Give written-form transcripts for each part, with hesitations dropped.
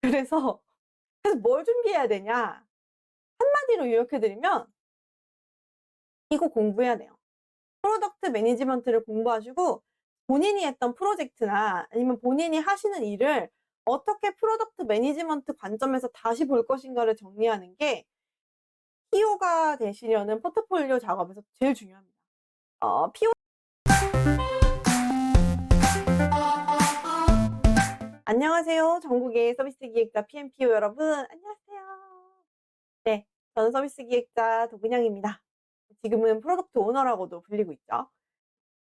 그래서 뭘 준비해야 되냐? 한마디로 요약해 드리면 이거 공부해야 돼요. 프로덕트 매니지먼트를 공부하시고 본인이 했던 프로젝트나 아니면 본인이 하시는 일을 어떻게 프로덕트 매니지먼트 관점에서 다시 볼 것인가를 정리하는 게 PO가 되시려는 포트폴리오 작업에서 제일 중요합니다. PO 안녕하세요. 전국의 서비스 기획자 PMPO 여러분 안녕하세요. 네, 저는 서비스 기획자 도근영입니다. 지금은 프로덕트 오너라고도 불리고 있죠.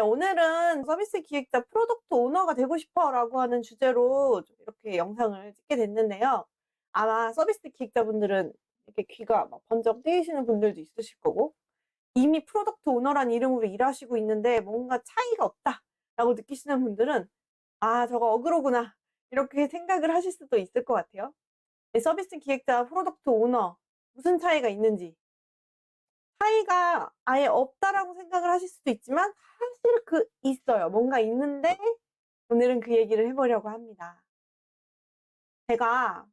오늘은 서비스 기획자 프로덕트 오너가 되고 싶어 라고 하는 주제로 좀 이렇게 영상을 찍게 됐는데요. 아마 서비스 기획자분들은 이렇게 귀가 막 번쩍 뜨이시는 분들도 있으실 거고, 이미 프로덕트 오너란 이름으로 일하시고 있는데 뭔가 차이가 없다 라고 느끼시는 분들은 아, 저거 어그로구나 이렇게 생각을 하실 수도 있을 것 같아요. 서비스 기획자 프로덕트 오너 무슨 차이가 있는지, 차이가 아예 없다라고 생각을 하실 수도 있지만 사실 있어요. 뭔가 있는데 오늘은 그 얘기를 해 보려고 합니다. 제가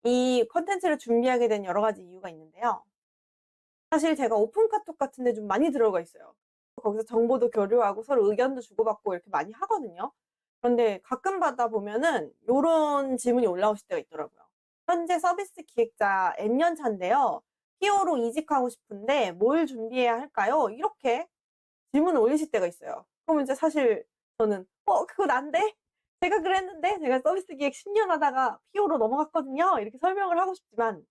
이 콘텐츠를 준비하게 된 여러 가지 이유가 있는데요. 사실 제가 오픈 카톡 같은 데 좀 많이 들어가 있어요. 거기서 정보도 교류하고 서로 의견도 주고받고 이렇게 많이 하거든요. 그런데 가끔가다 보면은 요런 질문이 올라오실 때가 있더라고요. "현재 서비스 기획자 N년 차인데요. PO로 이직하고 싶은데 뭘 준비해야 할까요?" 이렇게 질문을 올리실 때가 있어요. 그러면 이제 사실 저는 그거 난데? 제가 그랬는데 제가 서비스 기획 10년 하다가 PO로 넘어갔거든요." 이렇게 설명을 하고 싶지만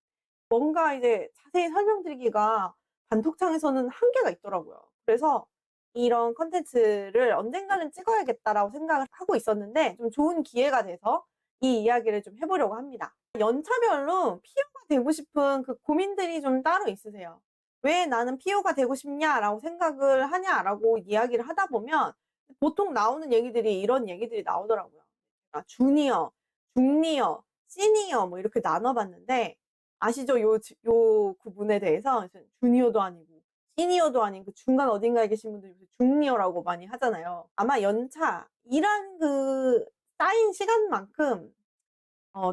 뭔가 이제 자세히 설명드리기가 단톡창에서는 한계가 있더라고요. 그래서 이런 콘텐츠를 '언젠가는 찍어야겠다.'라고 생각을 하고 있었는데 좀 좋은 기회가 돼서 이 이야기를 좀 해 보려고 합니다. 연차별로 PO가 되고 싶은 그 고민들이 좀 따로 있으세요. '왜 나는 PO가 되고 싶냐?'라고 생각을 하냐라고 이야기를 하다 보면 보통 나오는 얘기들이 이런 얘기들이 나오더라고요. 주니어, 중니어, 시니어 뭐 이렇게 나눠 봤는데 아시죠? 요 구분에 대해서 이제 주니어도 아니고 시니어도 아닌 그 중간 어딘가에 계신 분들이 요새 중니어라고 많이 하잖아요. 아마 연차 일한 쌓인 시간만큼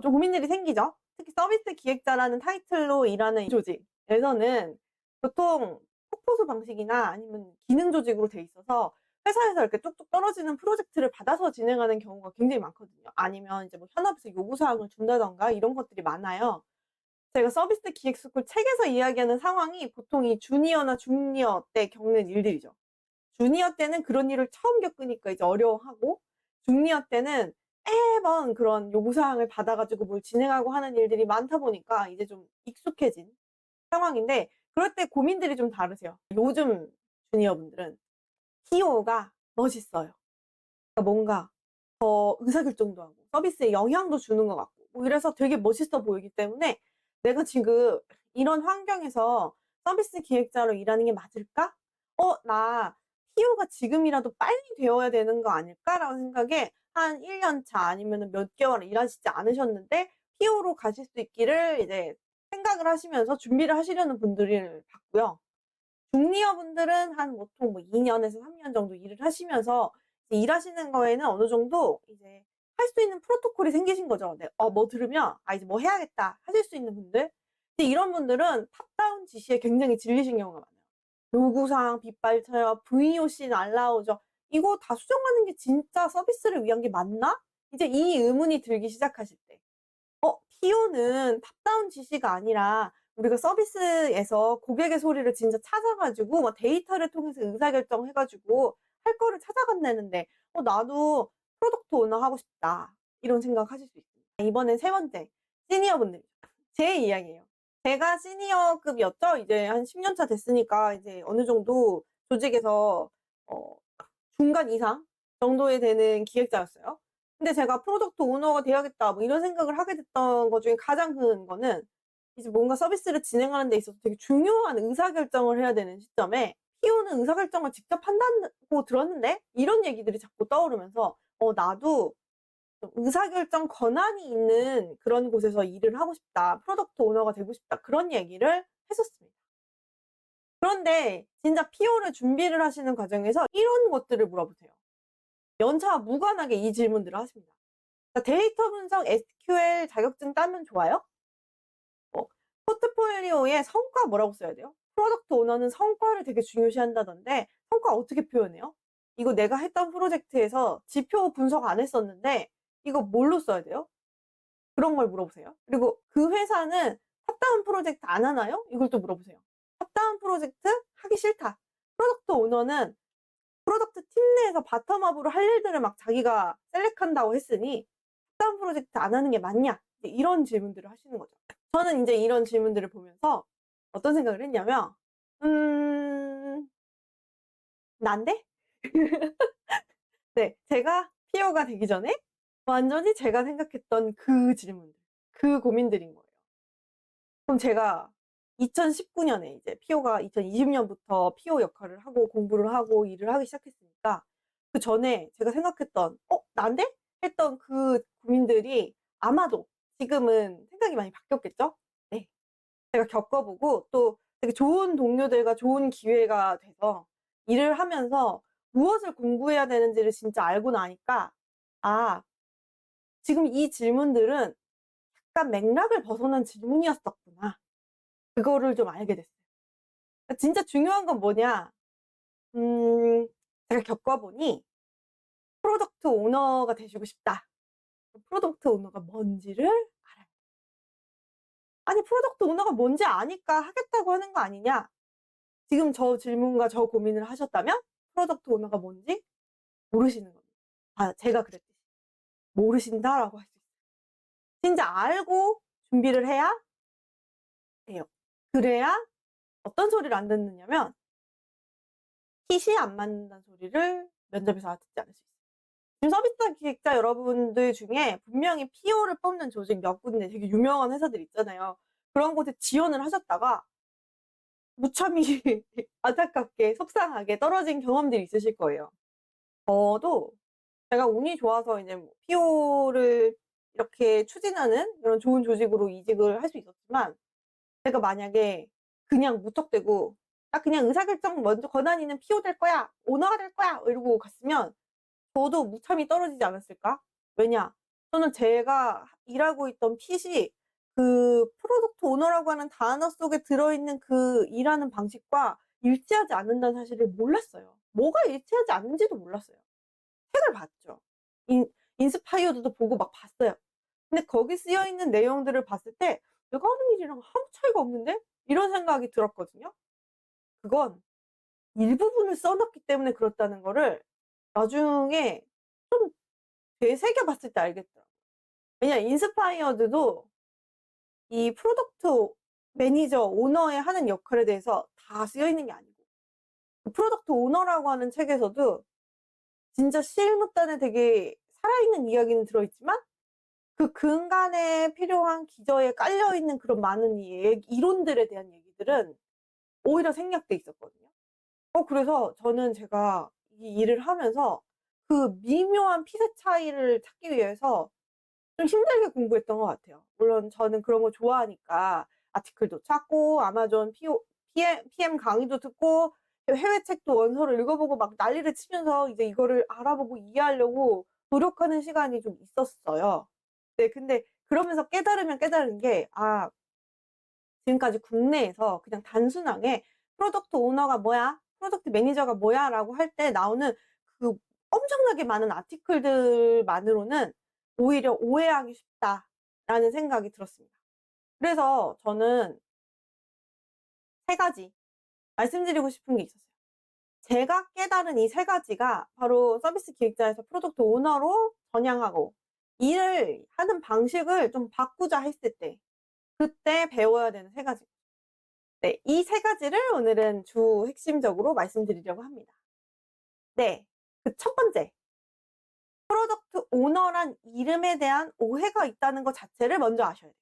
좀 고민들이 생기죠. 특히 서비스 기획자라는 타이틀로 일하는 이 조직에서는 보통 폭포수 방식이나 아니면 기능 조직으로 돼 있어서 회사에서 이렇게 뚝뚝 떨어지는 프로젝트를 받아서 진행하는 경우가 굉장히 많거든요. 아니면 이제 뭐 현업에서 요구 사항을 준다든가 이런 것들이 많아요. 제가 서비스 기획 스쿨 책에서 이야기하는 상황이 보통 이 주니어나 중니어 때 겪는 일들이죠. 주니어 때는 그런 일을 처음 겪으니까 이제 어려워하고, 중니어 때는 매번 그런 요구사항을 받아 가지고 뭘 진행하고 하는 일들이 많다 보니까 이제 좀 익숙해진 상황인데, 그럴 때 고민들이 좀 다르세요. 요즘 주니어분들은 PO가 멋있어요. 그러니까 뭔가 의사결정도 하고 서비스에 영향도 주는 것 같고 뭐 이래서 되게 멋있어 보이기 때문에 '내가 지금 이런 환경에서 서비스 기획자로 일하는 게 맞을까? 나 PO가 지금이라도 빨리 되어야 되는 거 아닐까?'라는 생각에 한 1년 차 아니면은 몇 개월 일하시지 않으셨는데 PO로 가실 수 있기를 이제 생각을 하시면서 준비를 하시려는 분들을 봤고요. 중니어 분들은 한 보통 뭐 2 년에서 3년 정도 일을 하시면서 이제 일하시는 거에는 어느 정도 이제 할 수 있는 프로토콜이 생기신 거죠. 네. 뭐 들으면 '아 이제 뭐 해야겠다.' 하실 수 있는 분들. 근데 이런 분들은 탑다운 지시에 굉장히 질리신 경우가 많아요. 요구사항 빗발쳐요. VOC 날라오죠. '이거 다 수정하는 게 진짜 서비스를 위한 게 맞나?' 이제 이 의문이 들기 시작하실 때 PO는 탑다운 지시가 아니라 우리가 서비스에서 고객의 소리를 진짜 찾아 가지고 막 데이터를 통해서 의사결정해 가지고 할 거를 찾아간다는데 '나도 프로덕트 오너 하고 싶다.' 이런 생각하실 수 있습니다. 이번엔 세 번째 시니어분들 제 이야기예요. 제가 시니어급이었죠. 이제 한 10년 차 됐으니까 이제 어느 정도 조직에서 어 중간 이상 정도에 되는 기획자였어요. 근데 제가 '프로덕트 오너가 돼야겠다.' 뭐 이런 생각을 하게 됐던 것 중에 가장 큰 거는 이제 뭔가 서비스를 진행하는 데 있어서 되게 중요한 의사결정을 해야 되는 시점에 "PO는 의사결정을 직접 한다고 들었는데?" 이런 얘기들이 자꾸 떠오르면서 '나도 좀 의사결정 권한이 있는 그런 곳에서 일을 하고 싶다. 프로덕트 오너가 되고 싶다.' 그런 얘기를 했었습니다. 그런데 진짜 PO를 준비를 하시는 과정에서 이런 것들을 물어보세요. 연차와 무관하게 이 질문들을 하십니다. 데이터 분석 SQL 자격증 따면 좋아요? 뭐 포트폴리오에 성과 뭐라고 써야 돼요? 프로덕트 오너는 성과를 되게 중요시한다던데 성과 어떻게 표현해요? 이거 내가 했던 프로젝트에서 지표 분석 안 했었는데 이거 뭘로 써야 돼요? 그런 걸 물어보세요. 그리고 그 회사는 탑다운 프로젝트 안 하나요? 이걸 또 물어보세요. 탑다운 프로젝트 하기 싫다. 프로덕트 오너는 프로덕트 팀 내에서 바텀업으로 할 일들을 막 자기가 셀렉한다고 했으니 탑다운 프로젝트 안 하는 게 맞냐? 이런 질문들을 하시는 거죠. 저는 이제 이런 질문들을 보면서 어떤 생각을 했냐면, 난데? 네, 제가 PO가 되기 전에 완전히 제가 생각했던 그 질문들, 그 고민들인 거예요. 그럼 제가 2019년에 이제 PO가 2020년부터 PO 역할을 하고 공부를 하고 일을 하기 시작했으니까 그 전에 제가 생각했던 난데? 했던 그 고민들이 아마도 지금은 생각이 많이 바뀌었겠죠? 네. 제가 겪어보고 또 되게 좋은 동료들과 좋은 기회가 돼서 일을 하면서 무엇을 공부해야 되는지를 진짜 알고 나니까 아, 지금 이 질문들은 약간 맥락을 벗어난 질문이었었구나. 그거를 좀 알게 됐어요. 진짜 중요한 건 뭐냐? 제가 겪어보니 프로덕트 오너가 되시고 싶다. 프로덕트 오너가 뭔지를 알아요. 아니, 프로덕트 오너가 뭔지 아니까 하겠다고 하는 거 아니냐? 지금 저 질문과 저 고민을 하셨다면 프로덕트 오너가 뭔지 모르시는 겁니다. 제가 그랬듯이 모르신다라고 할 수 있어요. 진짜 알고 준비를 해야 돼요. 그래야 어떤 소리를 안 듣느냐면 핏이 안 맞는다는 소리를 면접에서 듣지 않을 수 있어요. 지금 서비스 기획자 여러분들 중에 분명히 PO를 뽑는 조직 몇 군데 되게 유명한 회사들 있잖아요. 그런 곳에 지원을 하셨다가 무참히 안타깝게 속상하게 떨어진 경험들이 있으실 거예요. 저도 제가 운이 좋아서 이제 뭐 PO를 이렇게 추진하는 이런 좋은 조직으로 이직을 할 수 있었지만 제가 만약에 그냥 무턱대고 나 그냥 의사결정 먼저 권한이는 PO 될 거야, 오너가 될 거야 이러고 갔으면 저도 무참히 떨어지지 않았을까? 왜냐? 저는 제가 일하고 있던 핏이 그 프로덕트 오너라고 하는 단어 속에 들어있는 그 일하는 방식과 일치하지 않는다는 사실을 몰랐어요. 뭐가 일치하지 않는지도 몰랐어요. 책을 봤죠. 인스파이어드도 보고 막 봤어요. 근데 거기 쓰여 있는 내용들을 봤을 때 내가 하는 일이랑 아무 차이가 없는데? 이런 생각이 들었거든요. 그건 일부분을 써놨기 때문에 그렇다는 거를 나중에 좀 되새겨 봤을 때 알겠더라고요. 왜냐 인스파이어드도 이 프로덕트 매니저, 오너의 하는 역할에 대해서 다 쓰여 있는 게 아니고 그 프로덕트 오너라고 하는 책에서도 진짜 실무단에 되게 살아있는 이야기는 들어있지만 그 근간에 필요한 기저에 깔려있는 그런 많은 이론들에 대한 얘기들은 오히려 생략돼 있었거든요. 그래서 저는 제가 이 일을 하면서 그 미묘한 핏의 차이를 찾기 위해서 좀 힘들게 공부했던 것 같아요. 물론 저는 그런 거 좋아하니까 아티클도 찾고 아마존 PM 강의도 듣고 해외 책도 원서를 읽어보고 막 난리를 치면서 이제 이거를 알아보고 이해하려고 노력하는 시간이 좀 있었어요. 네, 근데 그러면서 깨달은 게, 지금까지 국내에서 그냥 단순하게 프로덕트 오너가 뭐야? 프로덕트 매니저가 뭐야? 라고 할 때 나오는 그 엄청나게 많은 아티클들만으로는 오히려 오해하기 쉽다라는 생각이 들었습니다. 그래서 저는 세 가지 말씀드리고 싶은 게 있었어요. 제가 깨달은 이 세 가지가 바로 서비스 기획자에서 프로덕트 오너로 전향하고 일을 하는 방식을 좀 바꾸자 했을 때 그때 배워야 되는 세 가지. 네, 이 세 가지를 오늘은 주 핵심적으로 말씀드리려고 합니다. 네, 그 첫 번째, 프로덕트 오너란 이름에 대한 오해가 있다는 것 자체를 먼저 아셔야 돼요.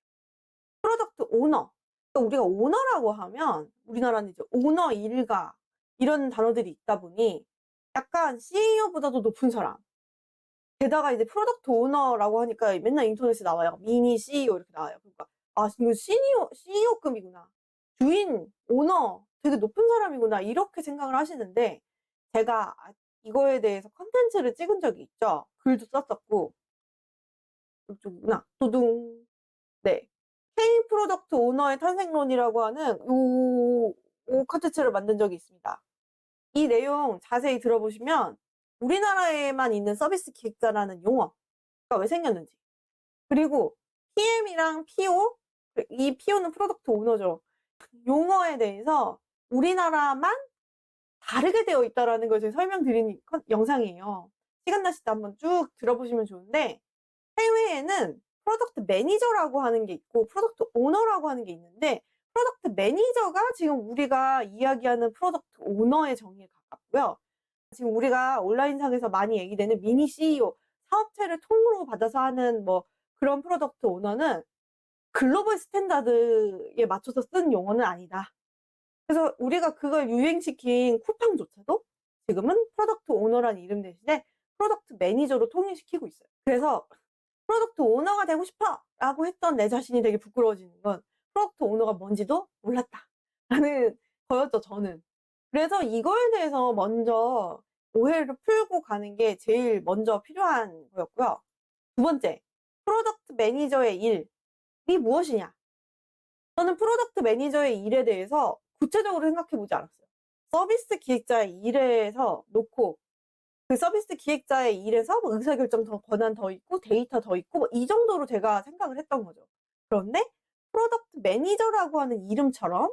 프로덕트 오너. 그러니까 우리가 오너라고 하면 우리나라는 이제 오너 일가 이런 단어들이 있다 보니 약간 CEO보다도 높은 사람. 게다가 이제 프로덕트 오너라고 하니까 맨날 인터넷에 나와요. 미니 CEO 이렇게 나와요. 그러니까 이거 CEO급이구나. 주인, 오너, 되게 높은 사람이구나. 이렇게 생각을 하시는데 제가 이거에 대해서 컨텐츠를 찍은 적이 있죠. 글도 썼었고 이쪽이구나. 두둥. 네. K 프로덕트 오너의 탄생론이라고 하는 요 콘텐츠를 만든 적이 있습니다. 이 내용 자세히 들어보시면 우리나라에만 있는 서비스 기획자라는 용어가 왜 생겼는지, 그리고 PM이랑 PO, 이 PO는 프로덕트 오너죠. 용어에 대해서 우리나라만 다르게 되어 있다라는 걸 제가 설명드린 영상이에요. 시간 나실 때 한번 쭉 들어보시면 좋은데, 해외에는 프로덕트 매니저라고 하는 게 있고 프로덕트 오너라고 하는 게 있는데, 프로덕트 매니저가 지금 우리가 이야기하는 프로덕트 오너의 정의에 가깝고요. 지금 우리가 온라인상에서 많이 얘기되는 미니 CEO, 사업체를 통으로 받아서 하는 뭐 그런 프로덕트 오너는 글로벌 스탠다드에 맞춰서 쓴 용어는 아니다. 그래서 우리가 그걸 유행시킨 쿠팡조차도 지금은 프로덕트 오너라는 이름 대신에 프로덕트 매니저로 통일시키고 있어요. 그래서 프로덕트 오너가 되고 싶어! 라고 했던 내 자신이 되게 부끄러워지는 건 프로덕트 오너가 뭔지도 몰랐다 라는 거였죠, 저는. 그래서 이거에 대해서 먼저 오해를 풀고 가는 게 제일 먼저 필요한 거였고요. 두 번째, 프로덕트 매니저의 일이 무엇이냐? 저는 프로덕트 매니저의 일에 대해서 구체적으로 생각해 보지 않았어요. 서비스 기획자의 일에서 놓고, 그 서비스 기획자의 일에서 뭐 의사결정 더 권한 더 있고 데이터 더 있고 뭐 이 정도로 제가 생각을 했던 거죠. 그런데 프로덕트 매니저라고 하는 이름처럼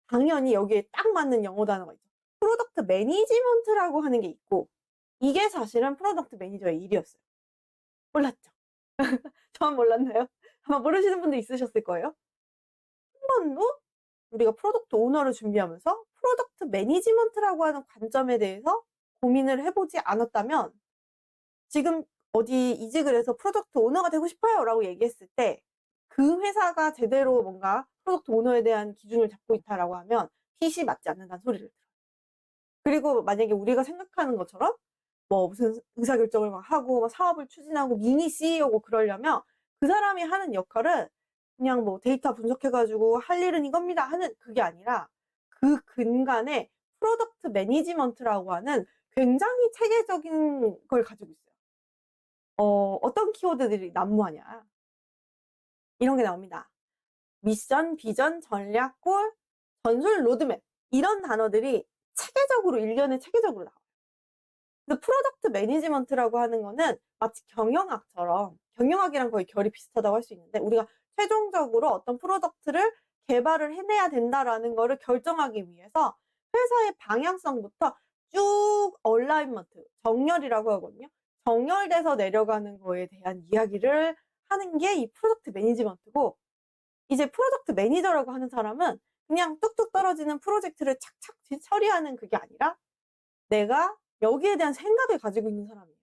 당연히 여기에 딱 맞는 영어 단어가 있죠. 프로덕트 매니지먼트라고 하는 게 있고, 이게 사실은 프로덕트 매니저의 일이었어요. 몰랐죠? 저만 몰랐나요? 아마 모르시는 분도 있으셨을 거예요. 한 번도 우리가 프로덕트 오너를 준비하면서 프로덕트 매니지먼트라고 하는 관점에 대해서 고민을 해보지 않았다면, 지금 어디 이직을 해서 프로덕트 오너가 되고 싶어요 라고 얘기했을 때 그 회사가 제대로 뭔가 프로덕트 오너에 대한 기준을 잡고 있다라고 하면 핏이 맞지 않는다는 소리를 들어요. 그리고 만약에 우리가 생각하는 것처럼 뭐 무슨 의사결정을 막 하고 막 사업을 추진하고 미니 CEO고 그러려면 그 사람이 하는 역할은 그냥 뭐 데이터 분석해가지고 할 일은 이겁니다 하는 그게 아니라, 그 근간에 프로덕트 매니지먼트라고 하는 굉장히 체계적인 걸 가지고 있어요. 어떤 키워드들이 난무하냐. 이런 게 나옵니다. 미션, 비전, 전략, 골, 전술, 로드맵. 이런 단어들이 체계적으로, 일련의 체계적으로 나와요. 그래서 프로덕트 매니지먼트라고 하는 거는 마치 경영학처럼, 경영학이랑 거의 결이 비슷하다고 할 수 있는데, 우리가 최종적으로 어떤 프로덕트를 개발을 해내야 된다라는 거를 결정하기 위해서 회사의 방향성부터 쭉 얼라이먼트, 정렬이라고 하거든요. 정렬돼서 내려가는 거에 대한 이야기를 하는 게 이 프로덕트 매니지먼트고, 이제 프로덕트 매니저라고 하는 사람은 그냥 뚝뚝 떨어지는 프로젝트를 착착 처리하는 그게 아니라 내가 여기에 대한 생각을 가지고 있는 사람이에요.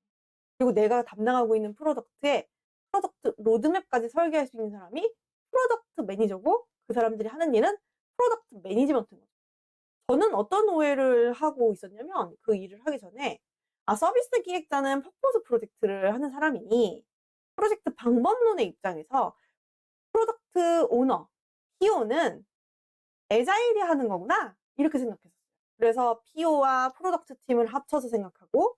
그리고 내가 담당하고 있는 프로덕트에 프로덕트 로드맵까지 설계할 수 있는 사람이 프로덕트 매니저고, 그 사람들이 하는 일은 프로덕트 매니지먼트인 거죠. 저는 어떤 오해를 하고 있었냐면, 그 일을 하기 전에 서비스 기획자는 퍼포즈 프로젝트를 하는 사람이니 프로젝트 방법론의 입장에서 프로덕트 오너, PO는 에자일이 하는 거구나 이렇게 생각했었어요. 그래서 PO와 프로덕트 팀을 합쳐서 생각하고,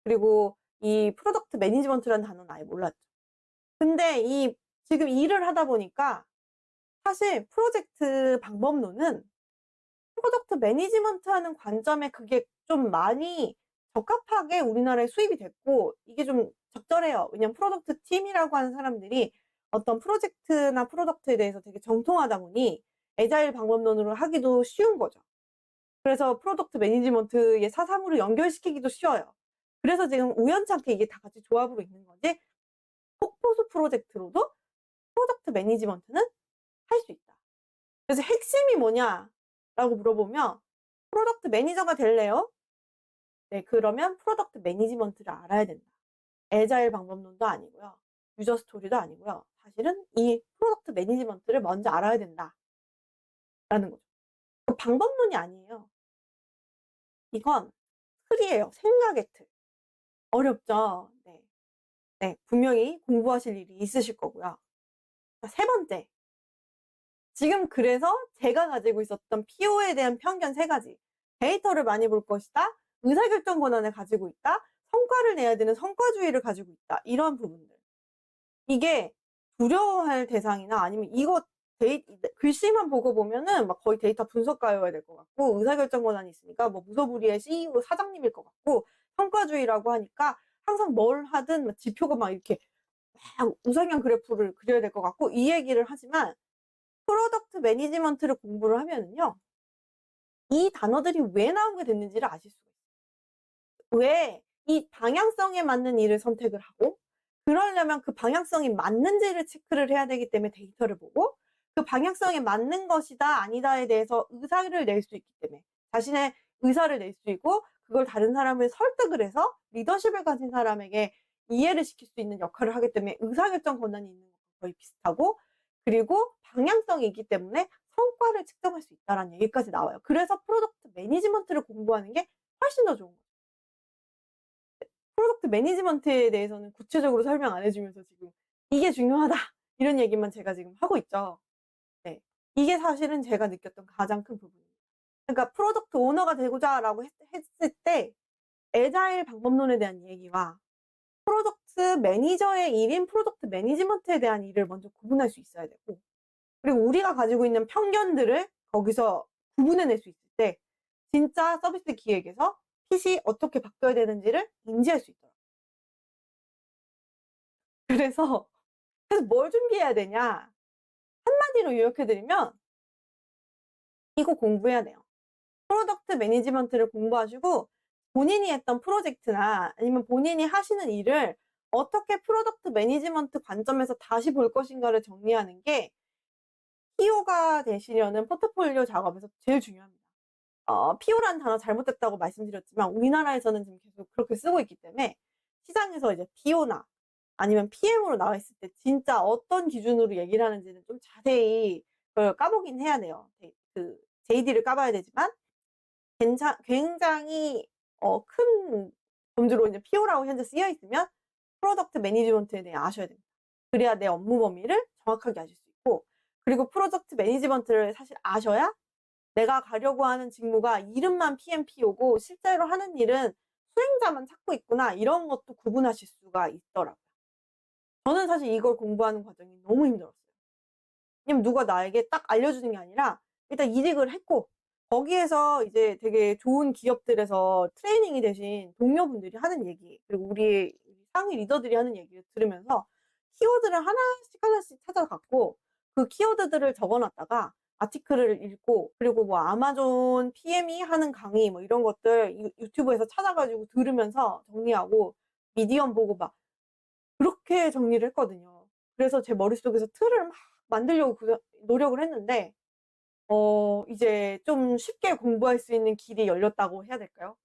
그리고 이 프로덕트 매니지먼트라는 단어는 아예 몰랐죠. 근데 이 지금 일을 하다 보니까 사실 프로젝트 방법론은 프로덕트 매니지먼트 하는 관점에 그게 좀 많이 적합하게 우리나라에 수입이 됐고, 이게 좀 적절해요. 왜냐면 프로덕트 팀이라고 하는 사람들이 어떤 프로젝트나 프로덕트에 대해서 되게 정통하다 보니 에자일 방법론으로 하기도 쉬운 거죠. 그래서 프로덕트 매니지먼트의 사상으로 연결시키기도 쉬워요. 그래서 지금 우연찮게 이게 다 같이 조합으로 있는 거지, 폭포수 프로젝트로도 프로덕트 매니지먼트는 할 수 있다. 그래서 핵심이 뭐냐라고 물어보면, 프로덕트 매니저가 될래요? 네, 그러면 프로덕트 매니지먼트를 알아야 된다. 에자일 방법론도 아니고요. 유저 스토리도 아니고요. 사실은 이 프로덕트 매니지먼트를 먼저 알아야 된다라는 거죠. 그 방법론이 아니에요. 이건 틀이에요. 생각의 틀. 어렵죠? 네. 네, 분명히 공부하실 일이 있으실 거고요. 세 번째. 지금 그래서 제가 가지고 있었던 PO에 대한 편견 세 가지. 데이터를 많이 볼 것이다. 의사결정 권한을 가지고 있다. 성과를 내야 되는 성과주의를 가지고 있다. 이런 부분들. 이게 두려워할 대상이나 아니면 이거 글씨만 보고 보면은 막 거의 데이터 분석가여야 될 것 같고 의사결정 권한이 있으니까 뭐 무소불위의 CEO 사장님일 것 같고 성과주의라고 하니까 항상 뭘 하든 막 지표가 막 이렇게 막 우상향 그래프를 그려야 될 것 같고 이 얘기를 하지만 프로덕트 매니지먼트를 공부를 하면은요. 이 단어들이 왜 나오게 됐는지를 아실 수가 있어요. 왜 이 방향성에 맞는 일을 선택을 하고 그러려면 그 방향성이 맞는지를 체크를 해야 되기 때문에 데이터를 보고 그 방향성에 맞는 것이다 아니다에 대해서 의사를 낼 수 있기 때문에 자신의 의사를 낼 수 있고 그걸 다른 사람을 설득을 해서 리더십을 가진 사람에게 이해를 시킬 수 있는 역할을 하기 때문에 의사결정 권한이 있는 것과 거의 비슷하고 그리고 방향성이 있기 때문에 성과를 측정할 수 있다라는 얘기까지 나와요. 그래서 프로덕트 매니지먼트를 공부하는 게 훨씬 더 좋은 거예요. 프로덕트 매니지먼트에 대해서는 구체적으로 설명 안 해주면서 지금 "이게 중요하다." 이런 얘기만 제가 지금 하고 있죠. 네. 이게 사실은 제가 느꼈던 가장 큰 부분입니다. 그러니까 프로덕트 오너가 되고자라고 했을 때 애자일 방법론에 대한 얘기와 프로덕트 매니저의 일인 프로덕트 매니지먼트에 대한 일을 먼저 구분할 수 있어야 되고 그리고 우리가 가지고 있는 편견들을 거기서 구분해낼 수 있을 때 진짜 서비스 기획에서 핏이 어떻게 바뀌어야 되는지를 인지할 수 있더라고요. 그래서 뭘 준비해야 되냐? 한마디로 요약해 드리면 이거 공부해야 돼요. 프로덕트 매니지먼트를 공부하시고 본인이 했던 프로젝트나 아니면 본인이 하시는 일을 어떻게 프로덕트 매니지먼트 관점에서 다시 볼 것인가를 정리하는 게 PO가 되시려는 포트폴리오 작업에서 제일 중요합니다. PO라는 단어 잘못됐다고 말씀드렸지만 우리나라에서는 지금 계속 그렇게 쓰고 있기 때문에 시장에서 이제 PO나 아니면 PM으로 나와 있을 때 진짜 어떤 기준으로 얘기를 하는지는 좀 자세히 그걸 까보긴 해야 돼요. 그 JD를 까봐야 되지만 굉장히 큰 범주로 이제 PO라고 현재 쓰여 있으면 프로덕트 매니지먼트에 대해 아셔야 됩니다. 그래야 내 업무 범위를 정확하게 아실 수 있고 그리고 프로젝트 매니지먼트를 사실 아셔야 내가 가려고 하는 직무가 이름만 PMPO고 실제로 하는 일은 수행자만 찾고 있구나 이런 것도 구분하실 수가 있더라고요. 저는 사실 이걸 공부하는 과정이 너무 힘들었어요. 왜냐면 누가 나에게 딱 알려주는 게 아니라 일단 이직을 했고 거기에서 이제 되게 좋은 기업들에서 트레이닝이 되신 동료분들이 하는 얘기 그리고 우리 상위 리더들이 하는 얘기를 들으면서 키워드를 하나씩 하나씩 찾아갔고 그 키워드들을 적어놨다가 아티클을 읽고 그리고 뭐 아마존 PM이 하는 강의 뭐 이런 것들 유튜브에서 찾아가지고 들으면서 정리하고 미디엄 보고 막 그렇게 정리를 했거든요. 그래서 제 머릿속에서 틀을 막 만들려고 노력을 했는데 이제 좀 쉽게 공부할 수 있는 길이 열렸다고 해야 될까요?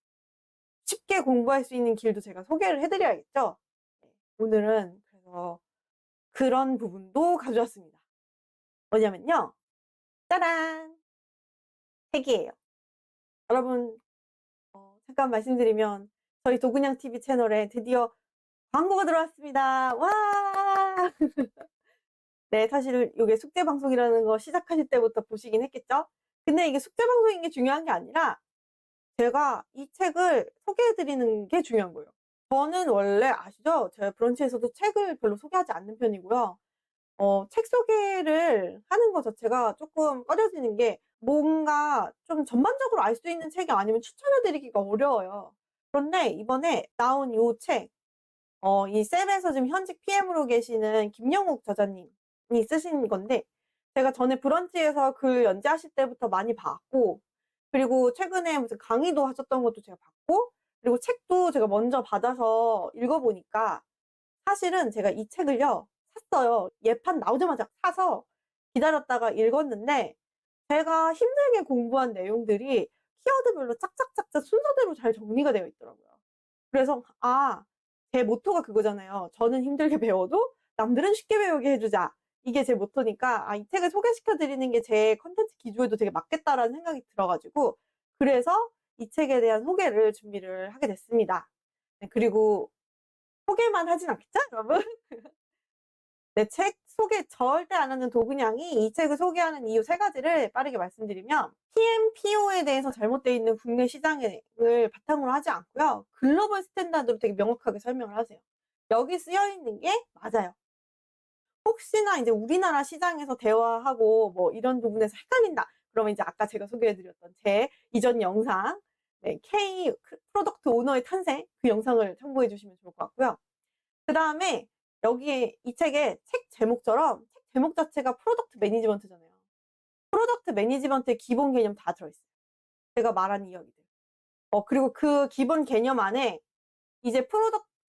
쉽게 공부할 수 있는 길도 제가 소개를 해 드려야겠죠? 네. 오늘은 그래서 그런 부분도 가져왔습니다. 뭐냐면요. 짜란! 책이에요. 여러분 잠깐 말씀드리면 저희 도그냥 TV 채널에 드디어 광고가 들어왔습니다. 와! 네 사실 요게 숙제 방송이라는 거 시작하실 때부터 보시긴 했겠죠? 근데 이게 숙제 방송인 게 중요한 게 아니라 제가 이 책을 소개해 드리는 게 중요한 거예요. 저는 원래 아시죠? 제가 브런치에서도 책을 별로 소개하지 않는 편이고요. 책 소개를 하는 것 자체가 쪼끔 꺼려지는 게 뭔가 좀 전반적으로 알 수 있는 책이 아니면 추천해 드리기가 어려워요. 그런데 이번에 나온 요 책 이 쌤에서 지금 현직 PM으로 계시는 김영욱 저자님이 쓰신 건데 제가 전에 브런치에서 글 연재하실 때부터 많이 봤고 그리고 최근에 무슨 강의도 하셨던 것도 제가 봤고 그리고 책도 제가 먼저 받아서 읽어 보니까 사실은 제가 이 책을요 샀어요. 예판 나오자마자 사서 기다렸다가 읽었는데 제가 힘들게 공부한 내용들이 키워드별로 짝짝짝짝 순서대로 잘 정리가 되어 있더라고요. 그래서 제 모토가 그거잖아요. "저는 힘들게 배워도 남들은 쉽게 배우게 해 주자." 이게 제 모토니까 이 책을 소개시켜 드리는 게 제 콘텐츠 기조에도 되게 맞겠다라는 생각이 들어 가지고 그래서 이 책에 대한 소개를 준비를 하게 됐습니다. 네 그리고 소개만 하진 않겠죠 여러분? 네 책 소개 절대 안 하는 도그냥이 이 책을 소개하는 이유 세 가지를 빠르게 말씀드리면 PMPO에 대해서 잘못되어 있는 국내 시장을 바탕으로 하지 않고요. 글로벌 스탠다드로 되게 명확하게 설명을 하세요. 여기 쓰여 있는 게 맞아요. 혹시나 이제 우리나라 시장에서 대화하고 뭐 이런 부분에서 헷갈린다. 그러면 이제 아까 제가 소개해 드렸던 제 이전 영상, 네, K 프로덕트 오너의 탄생, 그 영상을 참고해 주시면 좋을 것 같고요. 그다음에 여기에 이 책의 책 제목처럼 책 제목 자체가 프로덕트 매니지먼트잖아요. 프로덕트 매니지먼트의 기본 개념 다 들어 있어요. 제가 말한 이야기들. 그리고 그 기본 개념 안에 이제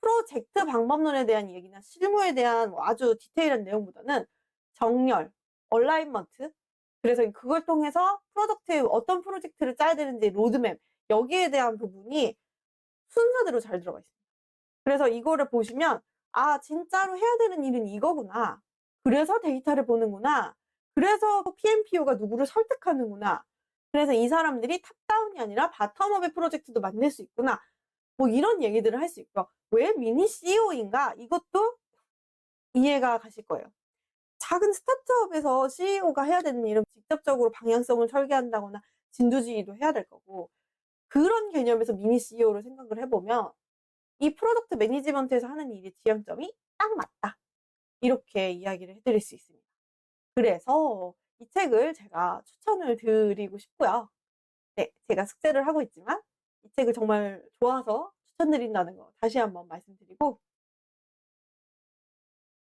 프로젝트 방법론에 대한 얘기나 실무에 대한 뭐 아주 디테일한 내용보다는 정렬, 얼라이먼트, 그래서 그걸 통해서 프로덕트에 어떤 프로젝트를 짜야 되는지 로드맵, 여기에 대한 부분이 순서대로 잘 들어가 있습니다. 그래서 이거를 보시면 아, 진짜로 해야 되는 일은 이거구나. 그래서 데이터를 보는구나. 그래서 PMPO가 누구를 설득하는구나. 그래서 이 사람들이 탑다운이 아니라 바텀업의 프로젝트도 만들 수 있구나. 뭐 이런 얘기들을 할 수 있고요. 왜 미니 CEO인가? 이것도 이해가 가실 거예요. 작은 스타트업에서 CEO가 해야 되는 일은 직접적으로 방향성을 설계한다거나 진두지휘도 해야 될 거고, 그런 개념에서 미니 CEO를 생각을 해보면 이 프로덕트 매니지먼트에서 하는 일의 지향점이 딱 맞다. 이렇게 이야기를 해드릴 수 있습니다. 그래서 이 책을 제가 추천을 드리고 싶고요. 네, 제가 숙제를 하고 있지만 이 책을 정말 좋아서 추천드린다는 거 다시 한번 말씀드리고,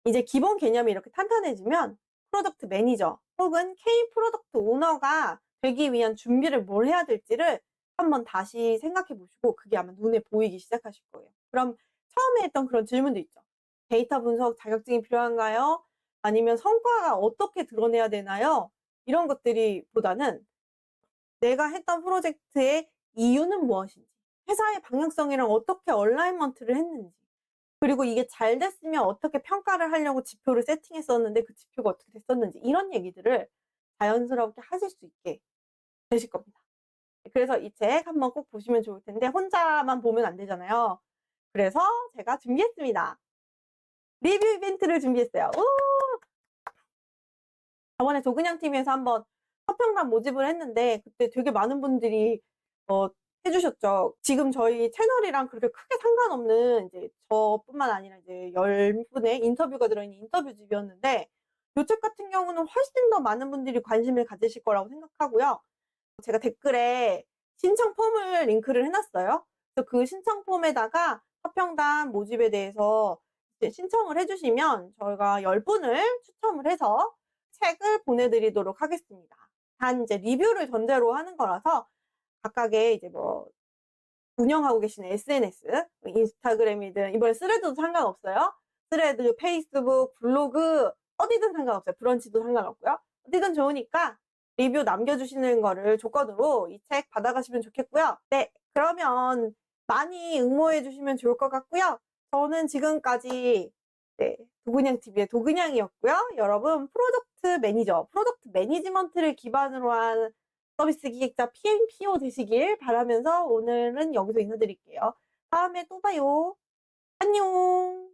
이제 기본 개념이 이렇게 탄탄해지면 프로덕트 매니저 혹은 K 프로덕트 오너가 되기 위한 준비를 뭘 해야 될지를 한번 다시 생각해 보시고 그게 아마 눈에 보이기 시작하실 거예요. 그럼 처음에 했던 그런 질문도 있죠. 데이터 분석 자격증이 필요한가요? 아니면 성과가 어떻게 드러내야 되나요? 이런 것들이 보다는 내가 했던 프로젝트의 이유는 무엇인지, 회사의 방향성이랑 어떻게 얼라이먼트를 했는지, 그리고 이게 잘 됐으면 어떻게 평가를 하려고 지표를 세팅했었는데 그 지표가 어떻게 됐었는지, 이런 얘기들을 자연스럽게 하실 수 있게 되실 겁니다. 그래서 이 책 한번 꼭 보시면 좋을 텐데 혼자만 보면 안 되잖아요. 그래서 제가 준비했습니다. 리뷰 이벤트를 준비했어요. 저번에 조그냥 TV에서 한번 서평단 모집을 했는데 그때 되게 많은 분들이 어, 해주셨죠. 지금 저희 채널이랑 그렇게 크게 상관없는 이제 저뿐만 아니라 이제 10분의 인터뷰가 들어있는 인터뷰집이었는데 이 책 같은 경우는 훨씬 더 많은 분들이 관심을 가지실 거라고 생각하고요. 제가 댓글에 신청 폼을 링크를 해놨어요. 그래서 그 신청 폼에다가 서평단 모집에 대해서 이제 신청을 해주시면 저희가 10분을 추첨을 해서 책을 보내드리도록 하겠습니다. 단 이제 리뷰를 전제로 하는 거라서 각각의 이제 뭐 운영하고 계시는 SNS, 인스타그램이든 이번에 스레드도 상관없어요. 스레드, 페이스북, 블로그 어디든 상관없어요. 브런치도 상관없고요. 어디든 좋으니까 리뷰 남겨주시는 거를 조건으로 이 책 받아가시면 좋겠고요. 네, 그러면 많이 응모해 주시면 좋을 것 같고요. 저는 지금까지 네, 도그냥TV의 도그냥이었고요. 여러분 프로덕트 매니저, 프로덕트 매니지먼트를 기반으로 한 서비스 기획자 PMPO 되시길 바라면서 오늘은 여기서 인사드릴게요. 다음에 또 봐요. 안녕.